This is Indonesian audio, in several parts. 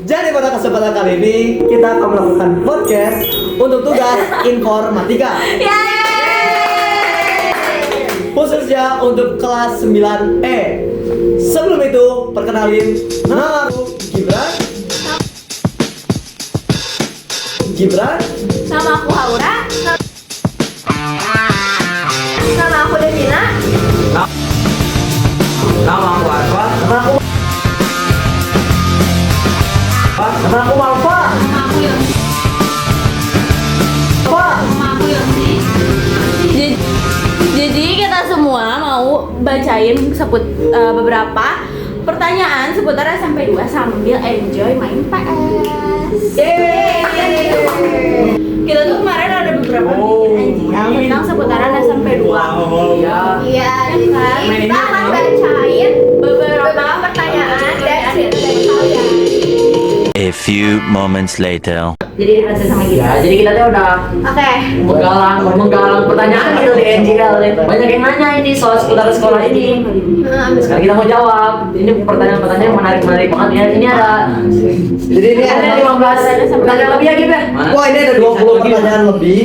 Jadi pada kesempatan kali ini kita akan melakukan podcast untuk tugas informatika. Khususnya untuk kelas 9E. Sebelum itu, perkenalin nama aku Gibran. Nama aku Aura. Nama aku Devina. Nama aku Arfa. Nama aku Malva. Nama aku Yonsi. Apa? Nama aku Yonsi. Jadi kita semua mau bacain beberapa pertanyaan seputar SMP 2 sambil enjoy main PS. Kita tuh kemarin ada beberapa bikin anjing tentang seputaran SMP 2. Iya, kan? Kita akan bacain beberapa pertanyaan dan cerita dari kalian. A few moments later. Jadi dibantu sama kita. Ya, jadi kita tuh udah Oke. menggalang pertanyaan gitu di NGL. Banyak yang nanya ini soal seputar sekolah ini. Sekarang kita mau jawab. Ini pertanyaan-pertanyaan yang menarik banget ya. Ini ada Jadi ini ada ada 15 pertanyaan lebih ya gitu ya. Wah, ini ada 20 pertanyaan lebih.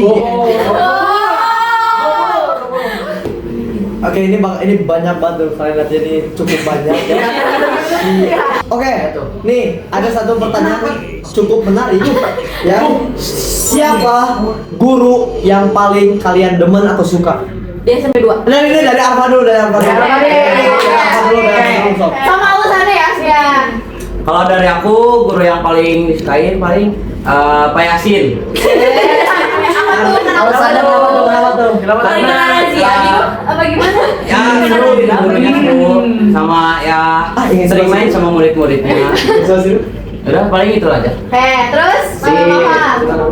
Oke, ini banyak banget tuh. Kalian lihat ini cukup banyak ya. Oke, nih ada satu pertanyaan cukup menarik ya. Siapa guru yang paling kalian demen atau suka? Di SMP 2. Nah, ini dari Arfa dulu, dari Arfa dulu. Sama lu sana ya, Sian. Kalau dari aku guru yang paling disukain paling Pak Yasin. Kenapa tuh? Paling kenal sih, apa gimana? Ya seru gitu gurunya seru sama ya sering main sama murid-muridnya. Udah paling itu aja. Terus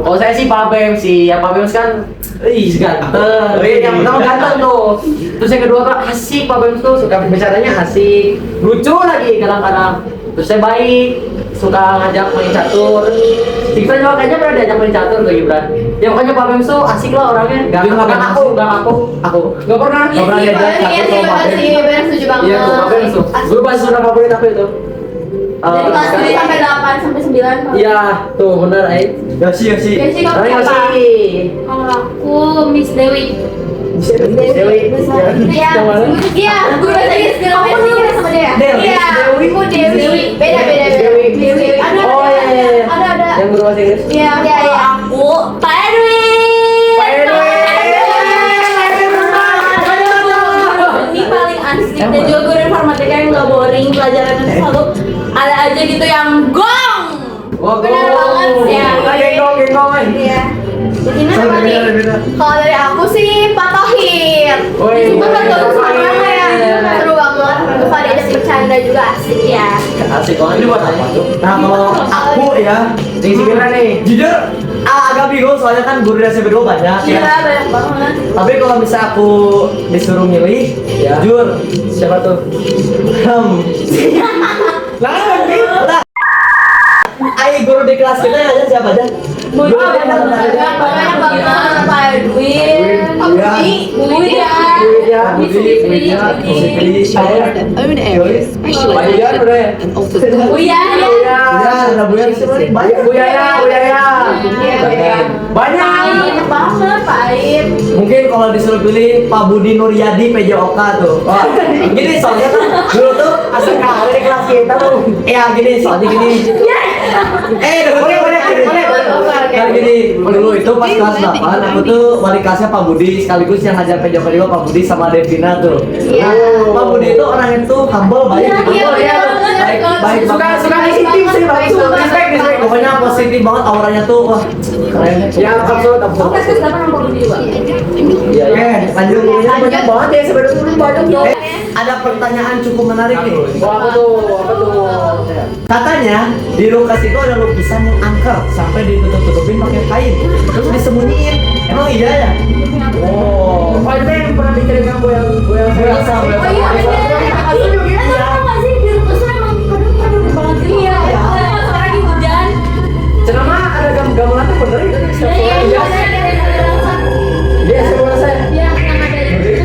Oh saya sih Pak Bem sih, ya Pak Bem kan ganteng. Yang pertama ganteng tuh. Terus yang kedua kan asik, Pak Bem tuh suka bicaranya asik, lucu lagi kadang-kadang. Terus saya baik, suka ngajak main catur. Kita juga kayaknya pernah diajak main catur tuh Gibran. Ya makanya Pak Bem tuh asik lah orangnya. Gak aku gak pernah diajak catur sama Pak Bem. Iya, setuju banget. Iya, Pak Bem tuh. Guru bahasa Sunda favorit aku itu. Dari kelas 7 sampai 8 sampai 9. Iya, tuh bener, Yosi. Biasanya kamu siapa? Kalau aku Miss Dewi. Iya, guru bahasa Inggris di rumah sih sama dia. Iya, aku Dewi. Beda. Dewi. Ada. Yang guru bahasa Inggris. Iya. Aku Pak Edwin. Ini paling asik dan juga guru informatika yang gak boring, pelajarannya selalu ada aja gitu yang gong. Benar banget ya. Genggong. Iya. Jadi apa nih? Kalau dari aku sih Pak Tohir. Itu kan bagus banget ya. Seru banget. Lupa diajak bercanda juga asik ya. Asik banget ini buat apa tuh? Nah, kalau aku ya, Si Gibran nih. jujur agak bingung soalnya kan guru dari SMP 2 banyak Iya, ya. banyak banget. Tapi kalau misalnya aku disuruh milih, Ya. jujur siapa tuh? Ayo guru di kelas kita aja siapa aja? Banyak banget. Pak Edwin, Pak Budi, Budi ya. Buya ya. Banyak banget Pak Aib. Mungkin kalau disuruh pilih Pak Budi Nuryadi PJOK tuh. Wah, gini soalnya kan dulu tuh asal kali di kelas kita tuh. Ya gini soalnya gini. Kan gini, dulu itu pas kelas 8 aku tuh wali kelasnya Pak Budi sekaligus yang ngajar PJOK juga Pak Budi sama Devina tuh. Nah, Pak Budi itu orangnya tuh humble, baik baik Suka isi tim sih, respect. Pokoknya positif banget auranya tuh, wah keren. Ya, absolut. Oke, terus dapat nomor Budi juga. Iya, lanjut. Banyak banget ya sebenarnya banyak. Ada pertanyaan cukup menarik nih. Apa tuh? Katanya di lokasi itu ada lukisan yang angker sampai ditutup-tutupin pakai kain, terus disembunyiin. Emang iya ya? Oh, Pak Edwin pernah diceritain goyang Oh iya bener. Aku nggak sih di rukusnya emang kadang banget gitu ya. Pas lagi hujan. Cenama ada gamelan tuh bener itu. Iya. Dia sekolah saya. Iya, yang ada itu.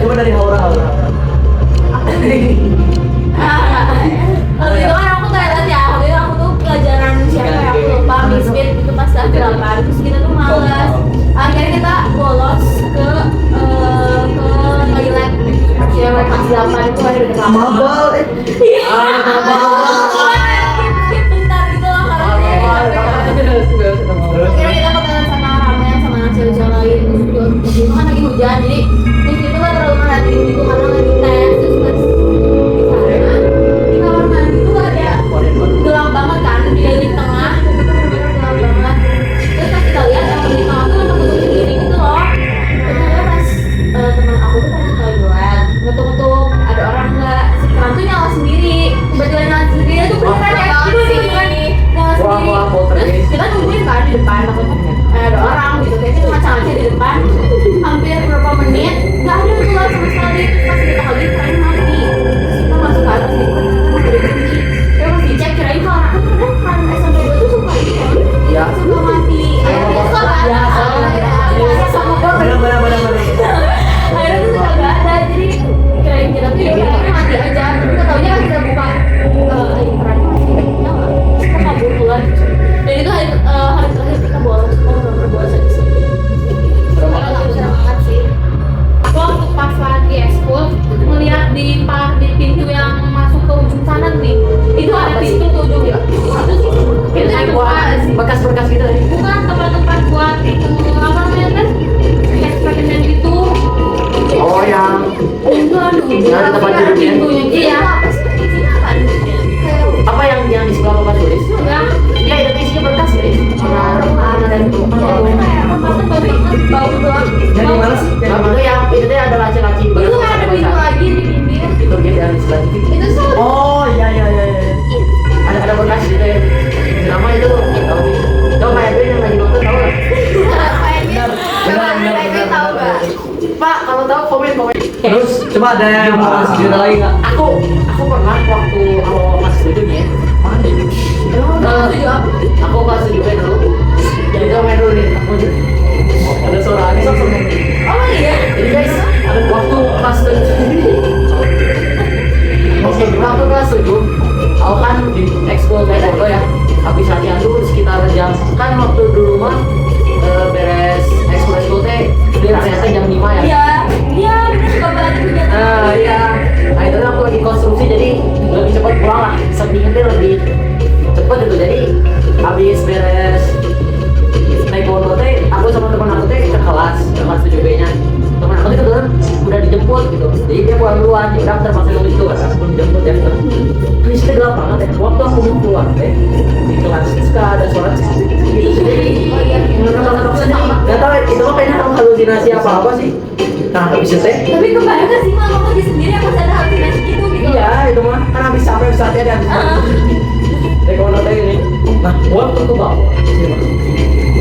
coba dari Haura. Waktu itu kan aku toilet ya, waktu itu aku tuh pelajaran siapa ya, aku lupa Miss Fit itu pas kelas 8, terus kita tuh malas. Akhirnya kita bolos ke toilet cewek kelas 8 itu ada dekat Mabal. skip bentar gitu loh Akhirnya kita ketemu sama ramen sama cewek-cewek lain. Terus itu kan lagi hujan, jadi Miss itu kan terlalu merhatiin gitu karena lagi tes. Terus pas di kamar mandi tuh ada gelap banget kan, di tengah itu bener-bener gelap banget. Terus pas kita lihat yang di tengah tuh ngetuk sendiri gitu loh. Ternyata pas teman aku tuh kan di toilet ngetuk-ngetuk ada orang nggak, si keran tuh nyala sendiri, kebetulan nyala sendiri itu beneran ya, itu beneran nyala sendiri. Terus kita nungguin kan di depan, takutnya ada orang gitu, kayaknya cuma ngaca di depan. Hampir berapa menit nggak ada keluar sama sekali. Terus pas kita lagi keran mati, terus kita masuk ke atas di depan ada kunci. Terus pas dicek kirain kalau kan SMP 2 tuh suka gitu, Iya. suka mati. Akhirnya suka nggak ada. Sama gue Benar. akhirnya tuh suka nggak ada, jadi kirain kita tuh ya udah mati aja. Kita taunya kan kita buka kerannya masih nyala, kita kabur keluar. Dan itu hari terakhir kita bolos, kita benar-benar bolos aja sih. Karena nggak bisa banget sih. Aku waktu pas lagi eskul ngeliat di pintu yang masuk ke ujung sana nih, itu ada pintu ke ujung ya. Itu sih pintu yang buat Bekas-bekas gitu ya. bukan tempat-tempat buat apa namanya kan eksperimen gitu. Oh yang Enggak dulu. Yang ada tempat duduknya? Pintunya iya. Apa sih isinya apa? apa yang di sebelah Bapak tulis? Enggak. Ya itu isinya berkas ya. Ada dan itu. Tempatnya bau banget, bau doang. Yang di mana sih? Nah, itu yang itu teh ada laci-laci. Itu ada pintu lagi di pinggir. Itu dia yang di sebelah itu. Itu tuh Oh, iya. Ada berkas gitu ya. Nama itu nggak tahu sih. Tahu kayak itu yang lagi nonton tahu nggak? benar. Tahu enggak? Pak, kalau tahu komen. Terus coba ada yang mau cerita lagi nggak? Aku pernah waktu awal kelas 7 nih. Aku kelas 7 dulu. Jadi kita main dulu nih. Ada suara aneh. Oh iya. Jadi guys, ada waktu kelas 7. Waktu kelas 7, aku kan di ekskul kayak foto ya. Habis latihan dulu sekitar jam kan waktu dulu mah beres ekskul teh ternyata jam 5 ya. Iya, benar suka banget kegiatan. Iya. Nah itu aku lagi konstruksi jadi lebih cepat pulang lah. Seminggu teh lebih cepat gitu. Jadi habis beres naik motor teh, aku sama teman aku teh ke kelas 7B nya. Teman aku teh kebetulan udah dijemput gitu. Jadi dia pulang duluan. Ya udah terpaksa nunggu itu kan. Aku dijemput ya. Terus teh gelap banget ya. Waktu aku mau keluar teh di kelas suka ada suara gitu. Jadi nggak tahu itu mah kayaknya halusinasi apa sih. Nah habis itu teh Tapi kebayang gak sih mama lagi sendiri yang pas ada halusinasi gitu. iya itu mah kan habis sampai saatnya dan rekono teh ini. Nah waktu ke bawah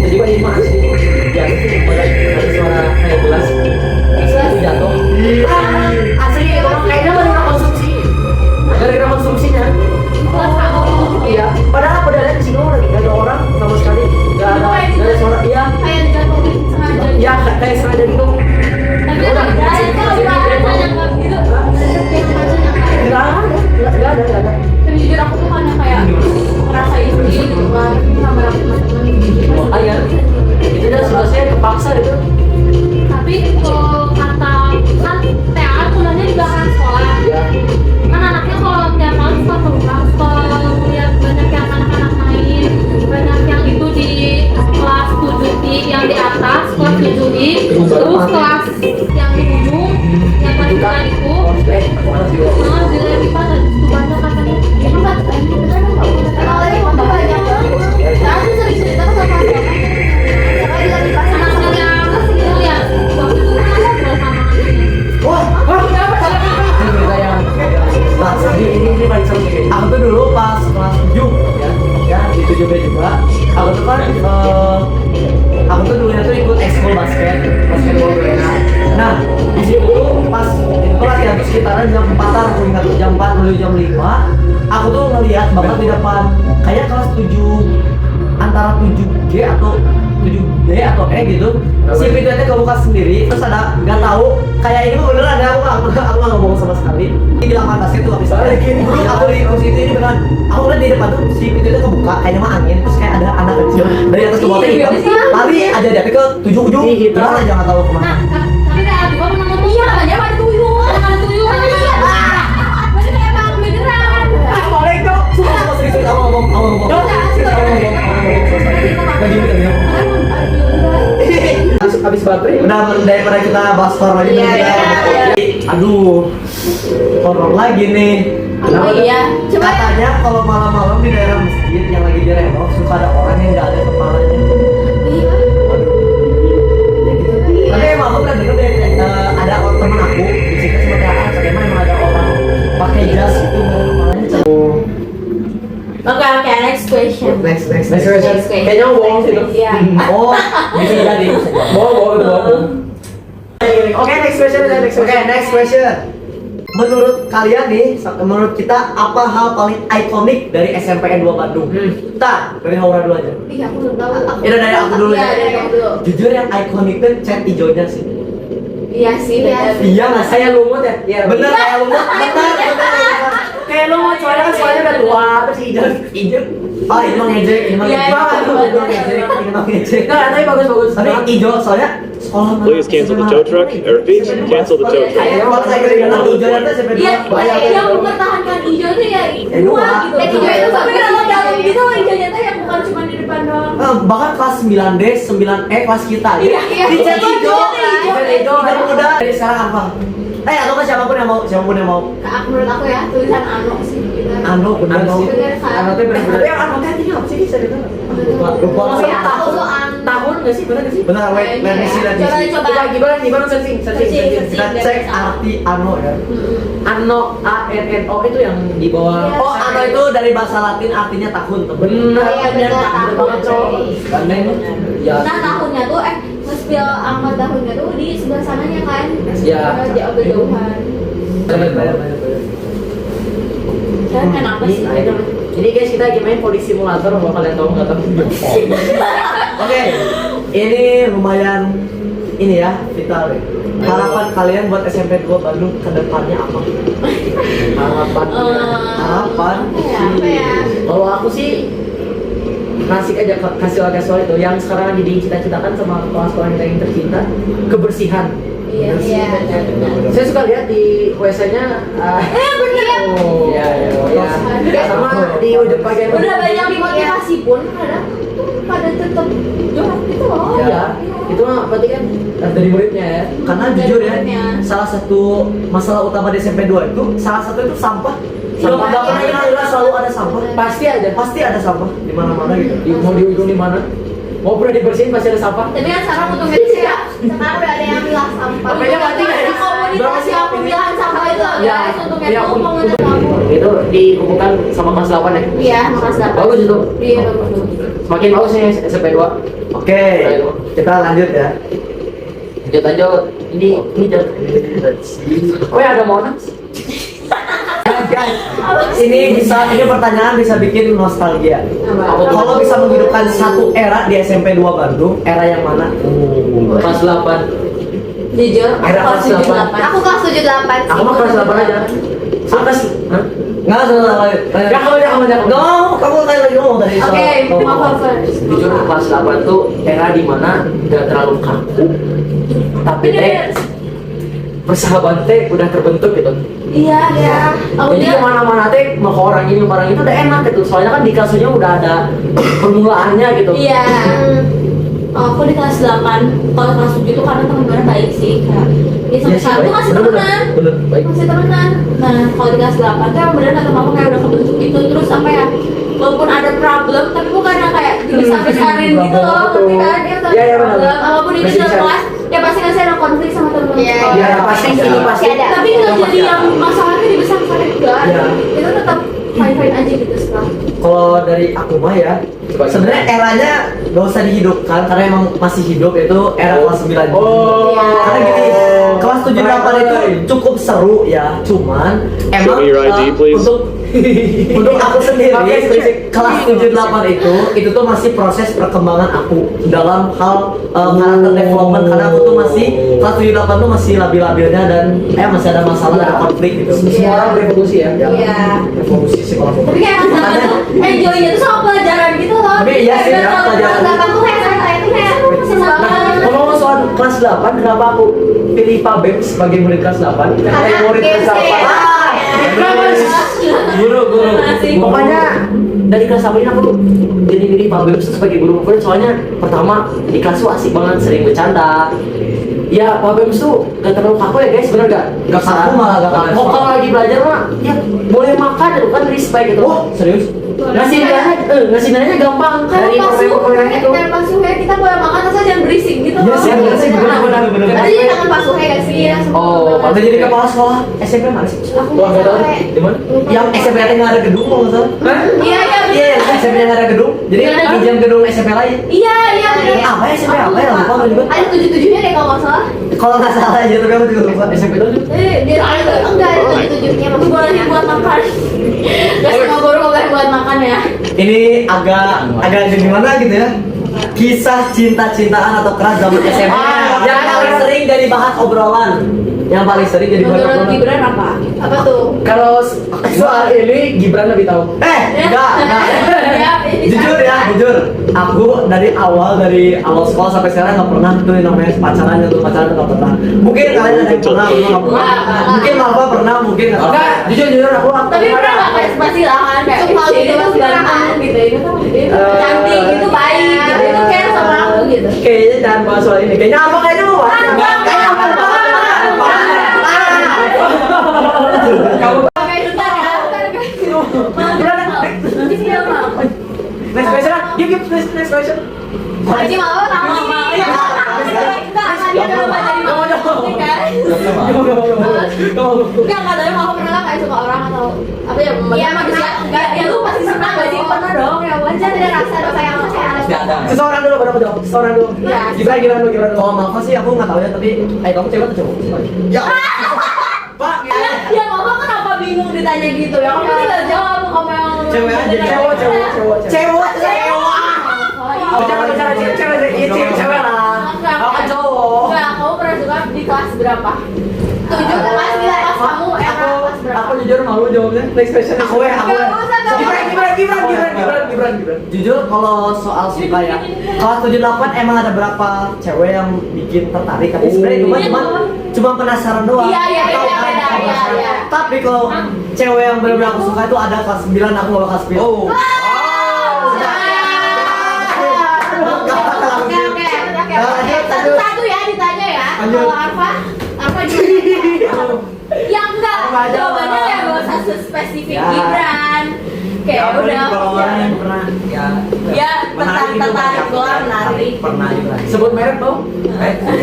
tiba-tiba di mas jatuh sih ada suara kayak gelas itu jatuh. Asli itu mah kayaknya baru konstruksi. Gara-gara konstruksinya. Iya. Padahal di sini lagi nggak ada orang sama sekali. Nggak ada suara. Iya. Kayak dijatuhin sengaja. Iya kayak sengaja gitu. Tapi ada nyangka gitu. Nggak ada. Dan jujur aku tuh hanya kayak ngerasain sendiri gitu kan sama teman-teman. Oh iya. Itu udah selesai kepaksa itu. Tapi kalau kata kan TA sebenarnya di belakang sekolah. Iya. Kan anaknya kalau tiap malam suka keluar, suka lihat banyak yang anak-anak main, banyak yang itu di kelas 7I yang di atas, kelas 7I, terus kelas yang di ujung, yang paling depan itu. Nah, di Levipa tadi itu banyak katanya. Emang kalau Levipa banyak banget. Nah, aku sering cerita sama teman-teman. Kalau di Levipa anak-anak yang itu ya, waktu itu kan aku ngobrol sama anaknya. Wah, Cerita yang nah, ini paling seru sih. aku tuh dulu pas kelas 7 ya di 7B juga. Aku tuh kan aku tuh dulunya tuh ikut ekskul basketball arena. Nah, di situ tuh pas itu latihan tuh sekitaran jam 4-an, aku ingat tuh jam 4 menuju jam 5. Aku tuh ngeliat banget di depan kayak kelas 7 antara 7G atau 7D atau E gitu. Si pintunya kebuka sendiri, terus ada nggak tahu kayak ini bener ada aku nggak ngomong sama sekali. Di lapangan basket tuh habis balikin. Aku di kursi itu ini beneran. Aku lihat di depan tuh si pintu itu kebuka, kayaknya mah angin. Terus kayak ada anak kecil dari atas ke bawah hitam. Lari aja dia ke ujung-ujung. Gimana jangan tahu kemana. Tapi kayak Abi pernah ngomong iya katanya ada tuyul. Berarti kayak emang beneran. Balik tuh. Semua serius kamu ngomong. Habis baterai. Udah daripada kita bahas horor lagi. Aduh, horor lagi nih. Oh iya. Coba Katanya kalau malam-malam di daerah masjid yang lagi direnov suka ada orang yang nggak ada kepalanya. iya. Tapi emang aku pernah dengar ada orang temen aku di situ seperti apa? Bagaimana emang ada orang pakai jas itu kepalanya jauh. Oke, next question. Next. Kayaknya mau bohong sih tuh. Iya. Oh, bisa jadi. Bohong. Oke, next question. Oke, next question. Menurut kalian nih, menurut kita apa hal paling ikonik dari SMPN 2 Bandung? Dari Haura dulu aja. Ih, aku belum tahu. Ya udah dari aku dulu Iya, ya. dari aku dulu. Jujur yang ikonik tuh cat hijaunya sih. Iya sih, benar. Iya nggak saya Kayak lumut ya? Iya. bener kayak lu bener. Kayak lumut, soalnya kan soalnya udah tua, terus hijau. Oh ini mah ngejek, ini mah Iya, ngejek. Ini mah ngejek. Enggak, tapi bagus. Tapi hijau soalnya sekolah mana? Please cancel the tow truck. I repeat, cancel the tow truck. Ayo kalau saya kira hijau nanti sampai Iya, dua. yang mempertahankan hijau tuh ya dua. gitu. Hijau itu tapi kalau dalam gitu hijaunya tuh yang bukan cuma di depan doang. Bahkan kelas 9D, 9E kelas kita ya. Iya. Dicat hijau. Dicat Hijau dan muda. Dari sekarang apa? Atau kan siapapun yang mau. Nah, menurut aku ya tulisan Ano sih. Ano, benar sih. Bener kan? Tapi benar-benar. Yang ano artinya apa sih? Bisa ditanya. Lupa. Maksudnya Tahun tahun nggak sih? Benar nggak sih? Benar, wait, let me see. Coba. Gimana searching. Kita cek arti ano ya. Ano, ANO itu yang di bawah. Iya. Oh, ano itu dari bahasa Latin artinya tahun, teman. Benar, Iya, benar, tahun. banget cowok. Gandeng. Ya. Nah tahunnya tuh nge-spill angka tahunnya tuh di sebelah sananya kan? Iya. Jauh kejauhan. Bayar. Kan kenapa sih? Jadi guys kita lagi main police simulator, kalau kalian tahu nggak tahu. Oke. Ini lumayan ini ya, vital ya. Harapan kalian buat SMP 2 Bandung ke depannya apa? Harapan. Apa ya? Kalau aku sih kasih aja kasih soal itu yang sekarang lagi dicita-citakan sama sekolah-sekolah kita yang tercinta, kebersihan. Iya. Saya suka lihat di WC-nya Bener. oh iya. Sama di ujung bagian Udah banyak dimotivasi pun kadang tuh pada tetap jorok gitu loh. ya itu mah berarti kan dari muridnya ya. Karena jujur ya, salah satu masalah utama di SMP 2 itu salah satu itu sampah. Sampah. Nggak pernah hilang, selalu ada sampah. Pasti ada sampah di mana-mana gitu. mau di ujung di mana mau pernah dibersihin pasti ada sampah. Tapi kan sekarang untungnya sih ya, sekarang udah ada yang milah sampah. Apanya mati nggak ya? Komunitas yang pemilahan sampah itu loh guys, untungnya tuh komunitas kamu. Itu dikumpulkan sama kelas 8 ya. Iya, makasih dapat. Bagus itu. Iya, bagus. Semakin bagus nih SMP 2. Oke, kita lanjut ya. Lanjut. Ini oh ya ada Monas. Ini pertanyaan bisa bikin nostalgia. Kalau bisa menghidupkan satu era di SMP 2 Bandung, era yang mana? Kelas 8. Jujur, aku Era kelas kelas 78. Aku kelas 78 sih. Aku mah kelas 8 aja. Atas. Hah? Nggak, No, kamu kayak lagi ngomong tadi. Oke, maaf first. Jujur kelas 8 tuh era dimana nggak terlalu kaku, tapi persahabatan teh udah terbentuk gitu. Iya. Jadi kemana-mana teh mau ke orang ini orang itu udah enak gitu. Soalnya kan di kelasnya udah ada permulaannya gitu. Iya. Aku di kelas 8, kalau kelas 7 tuh karena teman-teman baik sih. Di sampai sekarang tuh masih temenan. Baik. Masih temenan. Nah, kalau di kelas 8 tuh yang bener kata mama kayak udah kebentuk gitu. Terus apa ya? Walaupun ada problem, tapi bukan yang kayak dibesar-besarin gitu loh. Tapi kan, Iya, benar. walaupun di dalam kelas, ya pasti kan saya ada konflik sama teman-teman. Iya, pasti ada. Tapi nggak jadi yang masalahnya dibesar-besarin juga. Iya. Itu tetap fine-fine aja gitu setelah. Kalau dari aku mah ya, sebenarnya eranya gak usah dihidupkan karena emang masih hidup, itu era kelas 9. Oh. Iya. Karena gini, kelas 78 itu cukup seru ya, cuman Show me your ID, please. untuk aku sendiri Oke, kelas 78 itu tuh masih proses perkembangan aku dalam hal karakter development, karena aku tuh masih kelas 78 tuh masih labil-labilnya dan masih ada masalah, ada konflik gitu. Semua orang berevolusi ya. Iya. Revolusi psikologi. Tapi kayak masa tuh enjoy-nya tuh sama pelajaran gitu loh. Tapi iya sih, Kayak ya, pelajaran. kelas 8 tuh kayak saya tuh kayak seneng Nah, banget. ngomong soal kelas 8, kenapa aku pilih Pak Bem sebagai murid kelas 8? Karena murid kelas GC. 8. Guru. Pokoknya dari kelas 8 ini aku jadi milih Pak Bem sebagai guru favorit, soalnya pertama di kelas tuh asik banget, sering bercanda. Ya, Pak Bem tuh gak terlalu kaku ya guys, bener gak? Gak kaku, malah gak kaku. Mau kalau lagi belajar mah, ya boleh makan gitu kan, respect gitu. Oh, serius? Ngasih nanya gampang Kalau dari pas pemain-pemain itu. suhe, kayak pas suhe kita boleh makan asal jangan berisik gitu Iya loh. sih, berisik, benar. Tadi di tangan pas suhe gak sih ya? Oh, Pada jadi kepala sekolah SMP mana sih? Aku Wah, gak tau SMP. di mana? Yang SMP nggak ada gedung kalau nggak salah. Iya Iya, SMP nggak ada gedung. Jadi Iya. pinjam gedung SMP lain. Iya bener. Apa ya SMP apa ya? Lupa nggak juga. Ada 77-nya deh kalau nggak salah. Kalau nggak salah aja tapi aku juga lupa. SMP itu Dia ada enggak ada 77-nya masih boleh buat makan. Gak semua guru nggak boleh buat makan ya. Ini agak gimana gitu ya? Kisah cinta-cintaan atau keras zaman SMA yang paling sering jadi bahan obrolan. Yang paling sering jadi bahan Menurut obrolan. Gibran apa? Apa tuh? kalau soal ini Gibran lebih tahu. Enggak. Ya, ini Jujur, aku dari awal sekolah sampai sekarang nggak pernah tuh yang namanya pacaran nggak pernah. Mungkin kalian ada yang pernah, aku nggak pernah. Mungkin Malva pernah, mungkin nggak pernah. Enggak, jujur aku Tapi pernah nggak kayak ekspresi lah kan kayak Itu paling ini masih ganteng gitu ini tuh cantik itu baik gitu itu care sama aku gitu. Kayaknya jangan bahas soal ini. Kayaknya mau bahas. Kamu Oke, bentar ya. next question lah. Give next question. Aji mau nama Iya. dia udah jadi mau Enggak ada yang mau pernah nggak kayak suka orang atau apa ya? Iya manusia. Enggak, ya lu pasti suka nggak sih? Pernah dong. Ya wajar ada rasa sayang sama kayak anak. Pasti ada. Seseorang dulu, baru aku jawab. Seseorang dulu. Iya. Gibran dulu. Kalau Malva sih aku nggak tahu ya, tapi kamu cewek atau cowok? Ya. Pak. Ya ngomong kenapa bingung ditanya gitu ya? Kamu tinggal jawab kamu yang Cewek aja, Cewek. Cewek. Oh, jangan bicara cewek. Iya, cewek lah. Aku kan cowok. Enggak, kamu pernah suka di kelas berapa? 7 kelas di kelas kamu kelas berapa? Aku jujur malu jawabnya. Next question. Aku ya. Gibran. Jujur kalau soal suka ya, kelas 78 emang ada berapa cewek yang bikin tertarik, tapi sebenarnya cuma penasaran doang. Iya, Tahu beda, kan? beda, iya. Tapi kalau cewek yang benar-benar aku suka itu ada kelas 9, aku nggak kelas 9. Oh. Oke. Satu-satu ya ditanya ya. Lanjut. Kalau Arfa juga. Ya enggak, jawabannya ya gak usah spesifik Ya. Gibran. Kayak udah. yang pernah ya. Ya, tertarik doang, menarik. Pernah juga. Sebut merek dong.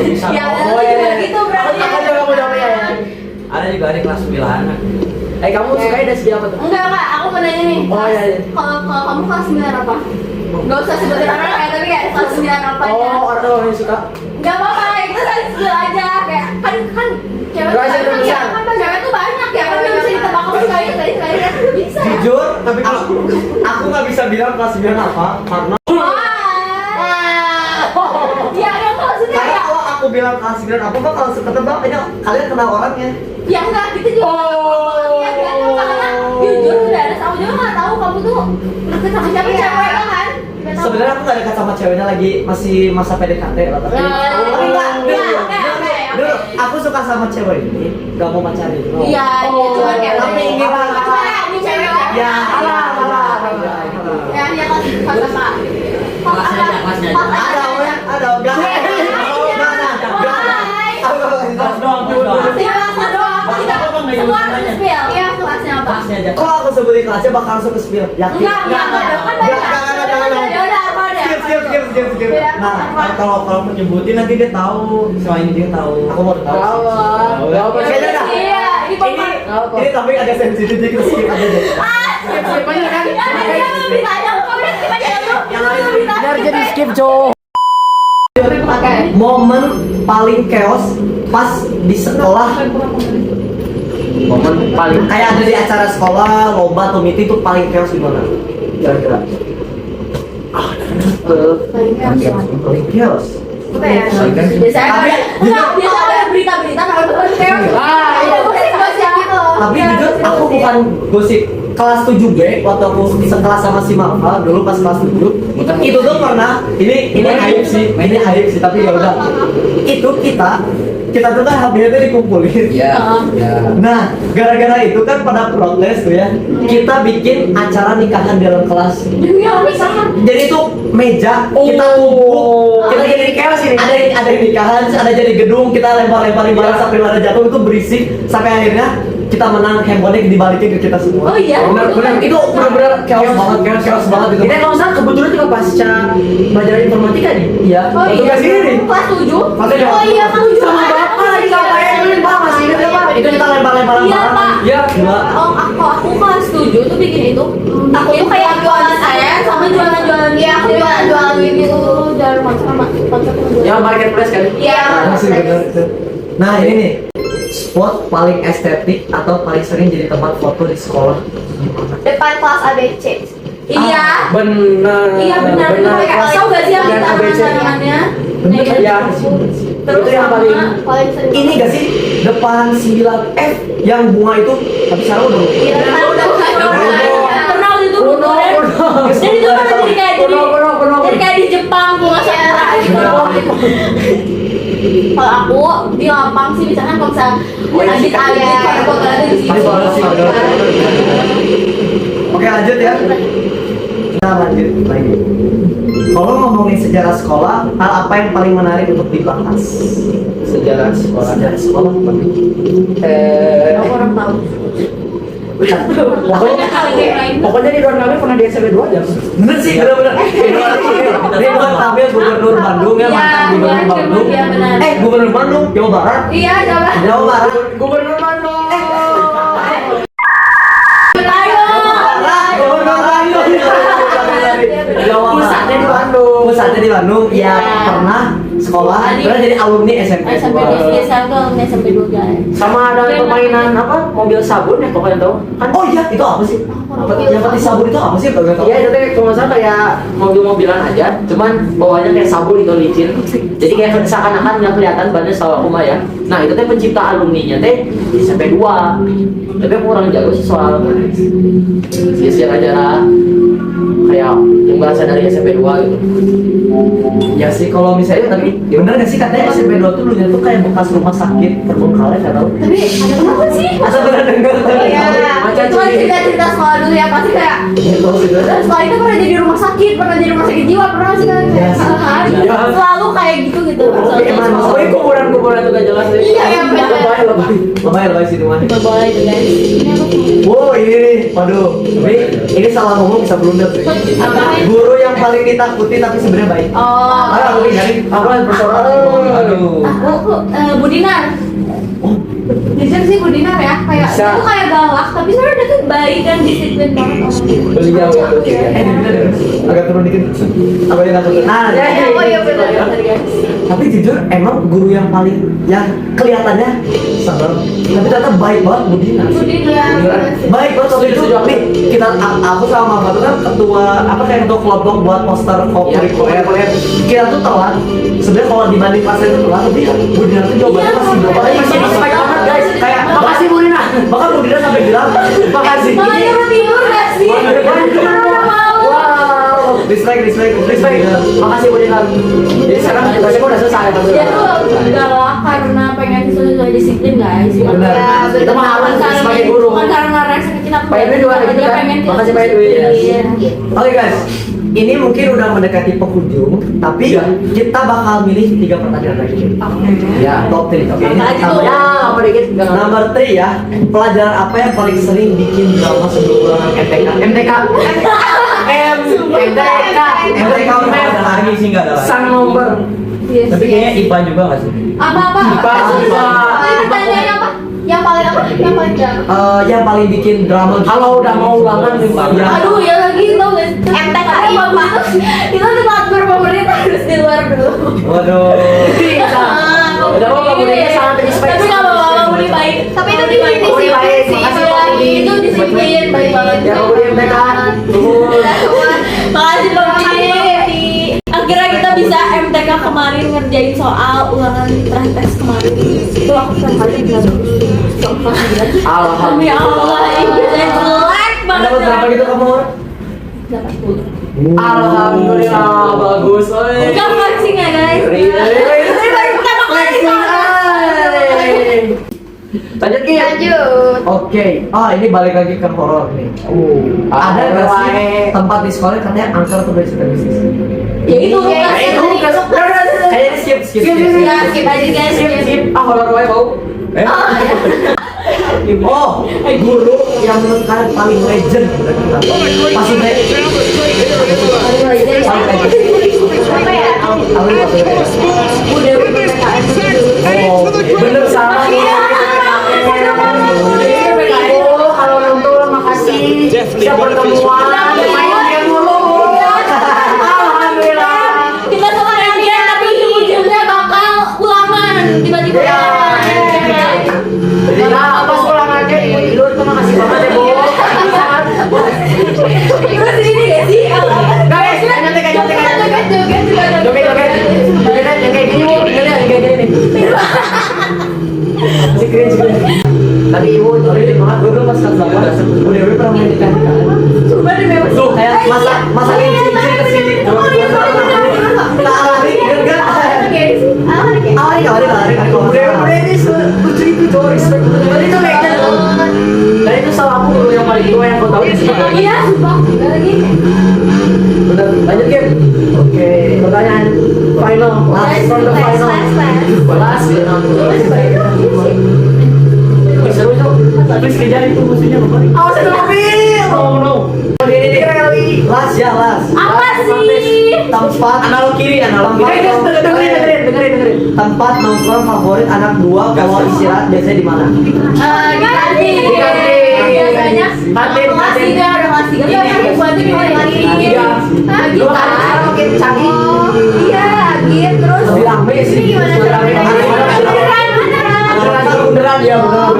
Bisa. Ya, Oh, ada juga iya. gitu berarti. Aku jawab ya. Ada juga di kelas 9. Kamu sukanya dari segi apa tuh? Enggak, aku mau nanya nih. Oh, iya. Kalau kamu kelas 9 apa? Gak usah sebutin orang kayak tapi kayak kelas 9 apa ya? Orang yang suka. Gak apa-apa, itu kan skill aja kayak kan cewek Gak usah tuh banyak bisa. kan cewek tuh banyak ya kan nggak bisa ditebak kamu sekali kan bisa. Jujur, tapi aku nggak bisa bilang kelas 9 apa karena Ya yang maksudnya karena ya. kalau aku bilang kelas 9 apa kok kalau suka tebak ini kalian kenal orangnya. Ya enggak gitu juga. Ya karena jujur udah ada aku juga nggak tahu kamu tuh deket sama siapa cewek kan? Nggak tahu. Sebenarnya aku nggak dekat sama ceweknya lagi masih masa PDKT lah tapi dulu aku suka sama cewek ini nggak mau pacarin. Iya, cuma kayak tapi ingin ini cewek ya Alah. Ya, ya kelas apa? Kelasnya aja. Ada enggak Semua harus spill. Iya, kelasnya apa? Kalau aku sebutin kelasnya bakal langsung ke spill. Yakin? Enggak, kan banyak. Ya udah, apa deh? Skip. Nah, kalau menyebutin nanti dia tahu. Soal ini dia tahu. Aku mau tahu. Gak apa. Kayaknya dah. Iya, ini pokoknya. Ini topik agak sensitif jadi kita skip aja deh. Skip aja kan. Ya, belum ditanya. Kamu udah skip aja dulu. Biar jadi skip Jo. Momen paling chaos pas di sekolah Momen paling kayak ada di acara sekolah, lomba atau meeting tuh paling chaos gimana? Kira-kira paling chaos. Apa ya? Biasanya Tapi biasanya ada berita-berita kalau bukan kayak iya. gosip-gosip gitu. Tapi Iya, jujur aku gosip-gosip. bukan gosip. Kelas 7B waktu aku sekelas sama si Mafa dulu pas kelas 7 itu tuh pernah ini aib sih tapi ya udah itu kita tuh kan HB-nya dikumpulin. Nah, gara-gara itu kan pada protes tuh ya, kita bikin acara nikahan dalam kelas. Demi apa sih? Jadi itu meja kita tumpuk, kita jadi chaos ini. Ada yang nikahan, ada jadi gedung, kita lempar-lemparin barang sampai pada jatuh itu berisik sampai akhirnya kita menang, handphonenya dibalikin ke kita semua. Oh iya. Benar-benar itu benar-benar chaos banget itu. Kita kalau salah kebetulan juga pasca pelajaran informatika nih. Iya. Oh Waktu iya. kelas ini nih. Kelas 7. Kelas tujuh. Oh iya, kelas 7. Sama bapak lagi ngapain? Pak masih ingat ya Pak? Itu kita lempar-lemparan Iya, barang. Pak. Iya. Gila. Oh, aku kelas 7 tuh bikin itu. Aku tuh kayak jualan saya sama jualan-jualan. Iya, aku jualan gitu. Jualan konsep Ya marketplace kan. Iya. Masih benar itu. Nah ini nih, spot paling estetik atau paling sering jadi tempat foto di sekolah. Depan kelas ABC. Iya. Benar. Iya benar. Kayak tahu gak sih yang Dan ABC. tangan-tangannya? Bener, iya. Terus Itu yang sama paling- sering. Ini gak sih depan 9F yang bunga itu? Tapi sekarang udah. Iya, pernah waktu itu Kuno. jadi itu kan jadi kayak Kuno. jadi kayak di Jepang bunga sakura gitu. Kalau aku di lapang sih misalkan kalau misalnya adit ada foto ada di sini. Oke lanjut ya. Kita lanjut lagi. Kalau ngomongin sejarah sekolah, hal apa yang paling menarik untuk dibahas? Sejarah sekolah. Sejarah sekolah. Aku orang tahu. Pokoknya di Ridwan Kamil pernah di SMP 2 aja. Bener sih, bener-bener. Ridwan Kamil gubernur Bandung ya, mantan gubernur Bandung. Iya, benar. Gubernur Bandung, Jawa Barat. Iya, coba. Jawa Barat. Gubernur Bandung. Ayo. Gubernur Bandung. Jawa Barat. Pusatnya di Bandung. Pusatnya di Bandung. Ya Iya. pernah sekolah, Tadi- pernah jadi alumni SMP. SMP 2 SMP SMP 2 guys. Sama ada permainan apa? Mobil sabun ya pokoknya tuh. Kan Oh iya, itu apa sih? Yang peti sabun itu apa sih? Gak tahu. iya itu kayak kalau nggak salah kayak mobil-mobilan aja, cuman bawahnya kayak sabun itu licin. Jadi kayak seakan-akan nggak kelihatan bannya setahu aku mah ya. Nah itu teh pencipta alumninya teh di SMP 2. Tapi aku kurang jago sih soal sejarah-sejarah kayak yang berasal dari SMP 2 gitu. Ya sih kalau misalnya tapi bener gak sih katanya SMP 2 tuh dulunya tuh kayak bekas rumah sakit Terbengkalai gak tau? Tapi ada kenapa sih? Masa bener denger Oh tadi? iya, itu kan cerita-cerita sekolah dulu ya pasti kayak dan sekolah itu pernah jadi rumah sakit jiwa pernah sih kan? Yes. Iya. Selalu kayak gitu gitu. Emang Oh ini kuburan-kuburan itu gak jelas deh. Iya, iya, benar. Lebay. Lumayan loh sih rumah. Boleh itu guys. Ini apa sih? Wow ini nih, waduh ini salah ngomong bisa blunder sih. Apa? Guru yang paling ditakuti tapi sebenarnya baik. Oh. Ayo aku tinggalin. Aku kan bersorak. Aduh. Aku Budinar. Jujur sih Budinar ya, kayak Bisa. itu kayak galak, tapi sebenarnya dia tuh baik dan disiplin banget orangnya. Beliau itu sih. Bener, agak turun dikit. Apa yang aku nah, Ya, ya. Oh iya benar guys. tapi jujur emang guru yang paling yang kelihatannya sabar tapi ternyata baik banget Budinar. Budinar. Baik banget waktu itu nih kita aku sama Mama tuh kan ketua apa kayak ketua kelompok buat poster kurikuler. Kita tuh telat. Sebenarnya kalau dibanding pas itu telat tapi Budinar tuh jawabannya masih berapa masih baik banget guys. Kayak Makasih Budinar. bahkan Budinar sampai bilang makasih. Makanya lu tidur gak sih? Wow, respect. Makasih Budinar. Jadi sekarang tugasnya udah selesai. Dia tuh galak karena pengen siswa disiplin guys. Benar. Ya, Itu mah harus sebagai guru. Bukan karena rasa kecil aku. Pak Edwin juga gitu Dia kan? pengen kita Makasih, Pak Edwin. disiplin. Oke guys, ini mungkin udah mendekati penghujung, tapi kita bakal milih 3 pertanyaan lagi. Ya, top 3. Oke, ini Apa aja number, tuh? Ya, apa dikit? number 3 ya. Pelajaran apa yang paling sering bikin drama sebelum ulangan MTK? MTK. MTK udah ada lagi sih nggak ada lagi. Sang nomor. Yes, Tapi kayaknya yes. IPA juga nggak sih? Apa? IPA. Ini pertanyaannya apa? Yang paling apa? Yang paling drama? Yang paling bikin drama. Kalau udah mau ulangan nih Pak. Ya. Aduh ya lagi tau gak? MTK itu di kantor pemerintah harus di luar dulu. Waduh. Kalau Udah mau Budinya sangat respect. Tapi nggak apa-apa, Budi baik. Tapi itu Budi baik. disiplin Makasih, sih. Pak Budi. Itu disiplin, baik banget. Ya Budi MTK. Makasih Pak Budi. Akhirnya kita bisa MTK kemarin ngerjain soal ulangan terakhir tes kemarin. Itu aku pertama kali bisa lulus. Demi Allah, Inggrisnya jelek banget. Dapat berapa gitu kamu? 80. Alhamdulillah bagus. Oi. Enggak flexing ya guys. Ini baru pertama kali soalnya. Lanjut Ki. Lanjut. Oke. Ini balik lagi ke horor nih. Ada nggak sih tempat di sekolah katanya angker tuh dari bisnis? Ya itu Kayaknya skip. Ya, skip aja guys. Skip. Horor wae bau. Oh, guru yang menurut kalian paling legend berarti kita. Pasti legend. Apa ya? Oh, bener sama nih. Oh, kalau orang tua makasih. Siap pertemuan. Main mulu. Alhamdulillah. Kita sama yang tapi ujung-ujungnya bakal ulangan tiba-tiba. Nah, pas ulangannya tidur tuh makasih banget ya, Bu. Terus ini gak sih? Guys, joget. Joget. Yang kayak gini, Bu. Yang kayak gini nih. Masih cringe. Tapi Ibu, sorry banget. Dulu pas kelas 8, udah pernah main di kantin. Coba deh memang. Tuh, kayak masa cincin ke sini. Lari, enggak. Lari. Udah ini lucu itu cowok respect. Tadi itu legend. Dan itu salah aku dulu yang paling tua yang kau tahu di sini. Iya, sumpah. Enggak lagi. Bener, lanjut game. Oke, pertanyaan final. Last from the final. Last. Seru tuh. Please kejar itu musuhnya kemarin. Awas ada mobil. No. Ini kali. Last. Apa sih? Tempat Analog kiri. Dengerin. tempat nongkrong favorit anak buah kalau istirahat biasanya di mana? Di kantin. Biasanya Kantin. kelas 3 ada kelas 3. Enggak, yang buatin mulai lagi. Lu kan sekarang makin canggih. Iya, gitu terus. Lebih rame sih. Ini gimana Lebih rame. Beneran. Beneran ya, beneran.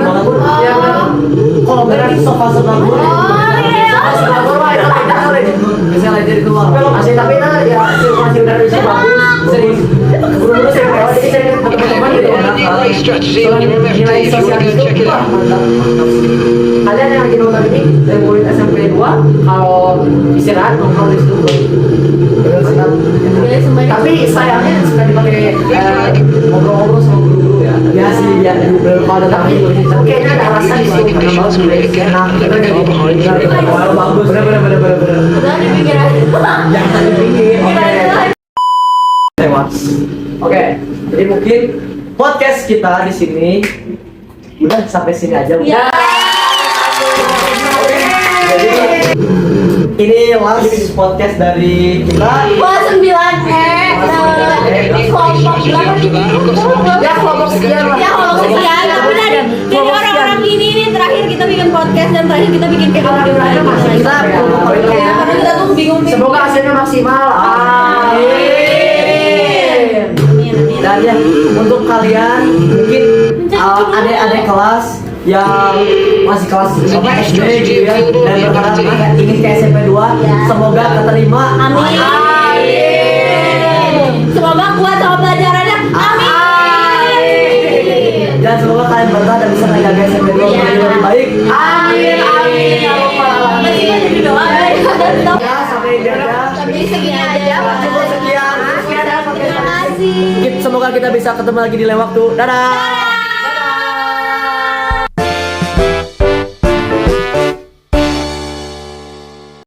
Ya, beneran. Kalau berarti sofa-sofa gue. Oh, iya. Bisa jadi keluar. Masih tapi nah ya masih udah bisa bagus. Serius. Buru-buru saya lewat jadi saya teman-teman gitu. Nilai sosial itu mantap. Kalian yang lagi nonton ini dari murid SMP 2 kalau istirahat nongkrong di situ. Tapi sayangnya suka dipakai ngobrol-ngobrol sama guru-guru ya. Ya sih, ya Kalau tapi kayaknya ada rasa di situ karena bagus enak. Kita jadi bagus. Bener. Udah dipikir aja. Jangan dipikir. Lewat. Oke, jadi mungkin podcast kita di sini udah sampai sini aja. Ya. Jadi ini last podcast dari kita. Kelas 9 kelompok berapa nih? Ya kelompok sekian lah. Ya kelompok sekian. Tapi dari orang-orang ini terakhir kita bikin podcast dan terakhir kita bikin video. Kita Ya, karena kita tuh bingung. semoga hasilnya maksimal. Amin. Dan ya untuk kalian mungkin adik-adik kelas yang masih kelas apa SD gitu ya dan berharap ingin ke SMP 2 semoga keterima. Amin. Semoga kuat sama pelajarannya. Amin. Dan semoga kalian bertahan dan bisa menjaga SMP 2 menjadi lebih baik. Amin. Masih banyak doa. Ya sampai ini aja. Tapi segini aja. Cukup sekian. Terima kasih. Semoga kita bisa ketemu lagi di lain waktu. Dadah.